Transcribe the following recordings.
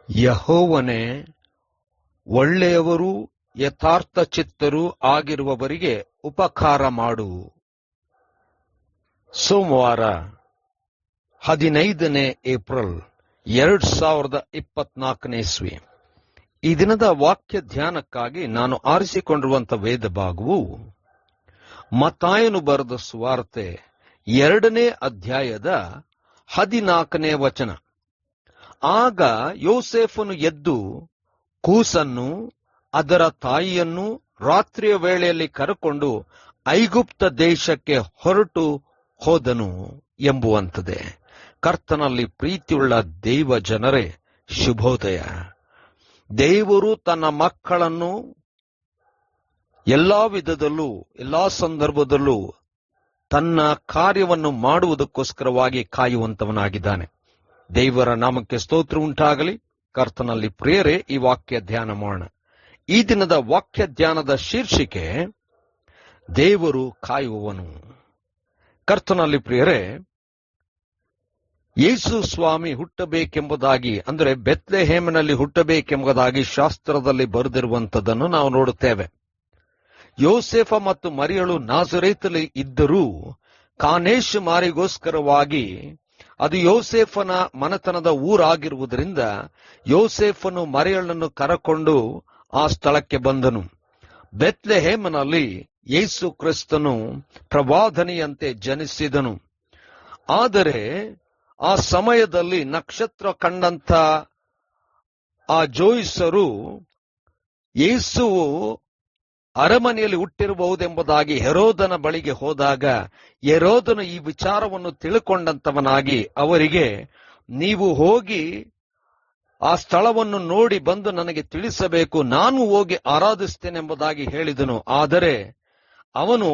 ಯೆಹೋವನೇ, ಒಳ್ಳೆಯವರೂ ಯಥಾರ್ಥ ಚಿತ್ತರೂ ಆಗಿರುವವರಿಗೆ ಉಪಕಾರ ಮಾಡು. ಸೋಮವಾರ 15 ಏಪ್ರಿಲ್ 2024 ಇಸ್ವಿ. ಈ ದಿನದ ವಾಕ್ಯ ಧ್ಯಾನಕ್ಕಾಗಿ ನಾನು ಆರಿಸಿಕೊಂಡಿರುವಂತಹ ವೇದ ಭಾಗವು ಮತ್ತಾಯನು ಬರೆದ ಸುವಾರ್ತೆ 2ನೇ ಅಧ್ಯಾಯದ 14ನೇ ವಚನ. ಆಗ ಯೋಸೇಫನು ಎದ್ದು ಕೂಸನ್ನು ಅದರ ತಾಯಿಯನ್ನು ರಾತ್ರಿಯ ವೇಳೆಯಲ್ಲಿ ಕರೆಕೊಂಡು ಐಗುಪ್ತ ದೇಶಕ್ಕೆ ಹೊರಟು ಹೋದನು ಎಂಬುವಂಥದ್ದೇ. ಕರ್ತನಲ್ಲಿ ಪ್ರೀತಿಯುಳ್ಳ ದೈವ ಜನರೇ, ಶುಭೋದಯ. ದೇವರು ತನ್ನ ಮಕ್ಕಳನ್ನು ಎಲ್ಲಾ ವಿಧದಲ್ಲೂ ಎಲ್ಲಾ ಸಂದರ್ಭದಲ್ಲೂ ತನ್ನ ಕಾರ್ಯವನ್ನು ಮಾಡುವುದಕ್ಕೋಸ್ಕರವಾಗಿ ಕಾಯುವಂತವನಾಗಿದ್ದಾನೆ. ದೇವರ ನಾಮಕ್ಕೆ ಸ್ತೋತ್ರ ಉಂಟಾಗಲಿ. ಕರ್ತನಲ್ಲಿ ಪ್ರಿಯರೇ, ಈ ವಾಕ್ಯ ಧ್ಯಾನ ಮಾಡೋಣ. ಈ ದಿನದ ವಾಕ್ಯ ಧ್ಯಾನದ ಶೀರ್ಷಿಕೆ ದೇವರು ಕಾಯುವವನು. ಕರ್ತನಲ್ಲಿ ಪ್ರಿಯರೇ, ಯೇಸು ಸ್ವಾಮಿ ಹುಟ್ಟಬೇಕೆಂಬುದಾಗಿ, ಅಂದರೆ ಬೆತ್ಲೆಹೇಮಿನಲ್ಲಿ ಹುಟ್ಟಬೇಕೆಂಬುದಾಗಿ ಶಾಸ್ತ್ರದಲ್ಲಿ ಬರೆದಿರುವಂತದ್ದನ್ನು ನಾವು ನೋಡುತ್ತೇವೆ. ಯೋಸೇಫ ಮತ್ತು ಮರಿಯಳು ನಾಜರೇತಲ್ಲಿ ಇದ್ದರೂ ಕಾನೇಶ್ ಮಾರಿಗೋಸ್ಕರವಾಗಿ, ಅದು ಯೋಸೇಫನ ಮನೆತನದ ಊರಾಗಿರುವುದರಿಂದ ಯೋಸೇಫನು ಮರಿಯಳನ್ನು ಕರೆಕೊಂಡು ಆ ಸ್ಥಳಕ್ಕೆ ಬಂದನು. ಬೆತ್ಲೆಹೇಮನಲ್ಲಿ ಯೇಸು ಕ್ರಿಸ್ತನು ಪ್ರವಾದನೆಯಂತೆ ಜನಿಸಿದನು. ಆದರೆ ಆ ಸಮಯದಲ್ಲಿ ನಕ್ಷತ್ರ ಕಂಡಂತ ಆ ಜೋಯಿಸರು ಯೇಸುವು ಅರಮನೆಯಲ್ಲಿ ಹುಟ್ಟಿರಬಹುದೆಂಬುದಾಗಿ ಹೆರೋದನ ಬಳಿಗೆ ಹೋದಾಗ, ಹೆರೋದನು ಈ ವಿಚಾರವನ್ನು ತಿಳ್ಕೊಂಡಂತವನಾಗಿ ಅವರಿಗೆ, ನೀವು ಹೋಗಿ ಆ ಸ್ಥಳವನ್ನು ನೋಡಿ ಬಂದು ನನಗೆ ತಿಳಿಸಬೇಕು, ನಾನು ಹೋಗಿ ಆರಾಧಿಸ್ತೇನೆಂಬುದಾಗಿ ಹೇಳಿದನು. ಆದರೆ ಅವನು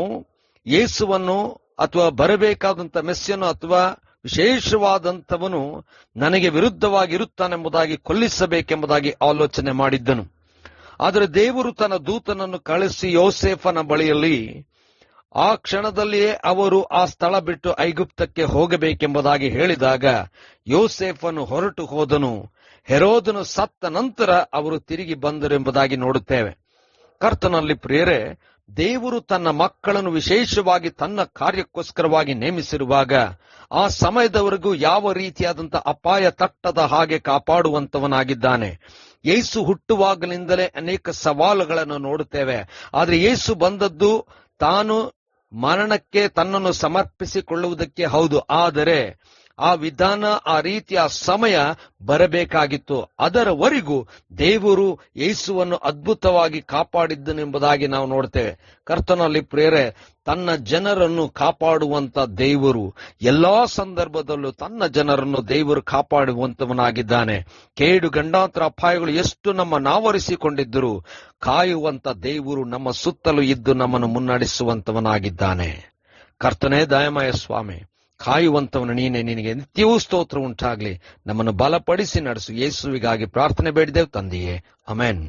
ಯೇಸುವನ್ನು ಅಥವಾ ಬರಬೇಕಾದಂಥ ಮೆಸ್ಸಿಯನ್ನು ಅಥವಾ ವಿಶೇಷವಾದಂಥವನು ನನಗೆ ವಿರುದ್ಧವಾಗಿರುತ್ತಾನೆಂಬುದಾಗಿ ಕೊಲ್ಲಿಸಬೇಕೆಂಬುದಾಗಿ ಆಲೋಚನೆ ಮಾಡಿದ್ದನು. ಆದರೆ ದೇವರು ತನ್ನ ದೂತನನ್ನು ಕಳಿಸಿ ಯೋಸೇಫನ ಬಳಿಯಲ್ಲಿ ಆ ಕ್ಷಣದಲ್ಲಿಯೇ ಅವರು ಆ ಸ್ಥಳ ಬಿಟ್ಟು ಐಗುಪ್ತಕ್ಕೆ ಹೋಗಬೇಕೆಂಬುದಾಗಿ ಹೇಳಿದಾಗ ಯೋಸೇಫನು ಹೊರಟು ಹೋದನು. ಹೆರೋದನು ಸತ್ತ ನಂತರ ಅವರು ತಿರುಗಿ ಬಂದರೆಂಬುದಾಗಿ ನೋಡುತ್ತೇವೆ. ಕರ್ತನಲ್ಲಿ ಪ್ರಿಯರೇ, ದೇವರು ತನ್ನ ಮಕ್ಕಳನ್ನು ವಿಶೇಷವಾಗಿ ತನ್ನ ಕಾರ್ಯಕ್ಕೋಸ್ಕರವಾಗಿ ನೇಮಿಸಿರುವಾಗ ಆ ಸಮಯದವರೆಗೂ ಯಾವ ರೀತಿಯಾದಂತಹ ಅಪಾಯ ತಟ್ಟದ ಹಾಗೆ ಕಾಪಾಡುವಂತವನಾಗಿದ್ದಾನೆ. ಯೇಸು ಹುಟ್ಟುವಾಗಲಿಂದಲೇ ಅನೇಕ ಸವಾಲುಗಳನ್ನು ನೋಡುತ್ತೇವೆ. ಆದರೆ ಯೇಸು ಬಂದದ್ದು ತಾನು ಮರಣಕ್ಕೆ ತನ್ನನ್ನು ಸಮರ್ಪಿಸಿಕೊಳ್ಳುವುದಕ್ಕೆ ಹೌದು, ಆದರೆ ಆ ವಿಧಾನ, ಆ ರೀತಿಯ ಸಮಯ ಬರಬೇಕಾಗಿತ್ತು. ಅದರವರೆಗೂ ದೇವರು ಯೇಸುವನ್ನು ಅದ್ಭುತವಾಗಿ ಕಾಪಾಡಿದ್ದನೆಂಬುದಾಗಿ ನಾವು ನೋಡ್ತೇವೆ. ಕರ್ತನಲ್ಲಿ ಪ್ರಿಯರೇ, ತನ್ನ ಜನರನ್ನು ಕಾಪಾಡುವಂತ ದೇವರು ಎಲ್ಲಾ ಸಂದರ್ಭದಲ್ಲೂ ತನ್ನ ಜನರನ್ನು ದೇವರು ಕಾಪಾಡುವಂತವನಾಗಿದ್ದಾನೆ. ಕೇಡು ಗಂಡಾಂತರ ಅಪಾಯಗಳು ಎಷ್ಟು ನಾವರಿಸಿಕೊಂಡಿದ್ದರೂ ಕಾಯುವಂತ ದೇವರು ನಮ್ಮ ಸುತ್ತಲೂ ಇದ್ದು ನಮ್ಮನ್ನು ಮುನ್ನಡೆಸುವಂತವನಾಗಿದ್ದಾನೆ. ಕರ್ತನೇ ದಯಮಯ ಸ್ವಾಮಿ, ಕಾಯುವಂತವನು ನೀನೆ, ನಿನಗೆ ನಿತ್ಯವೂ ಸ್ತೋತ್ರ ಉಂಟಾಗ್ಲಿ. ನಮ್ಮನ್ನು ಬಲಪಡಿಸಿ ನಡೆಸು. ಯೇಸುವಿಗಾಗಿ ಪ್ರಾರ್ಥನೆ ಬೇಡಿದೆವು ತಂದೆಯೇ, ಆಮೆನ್.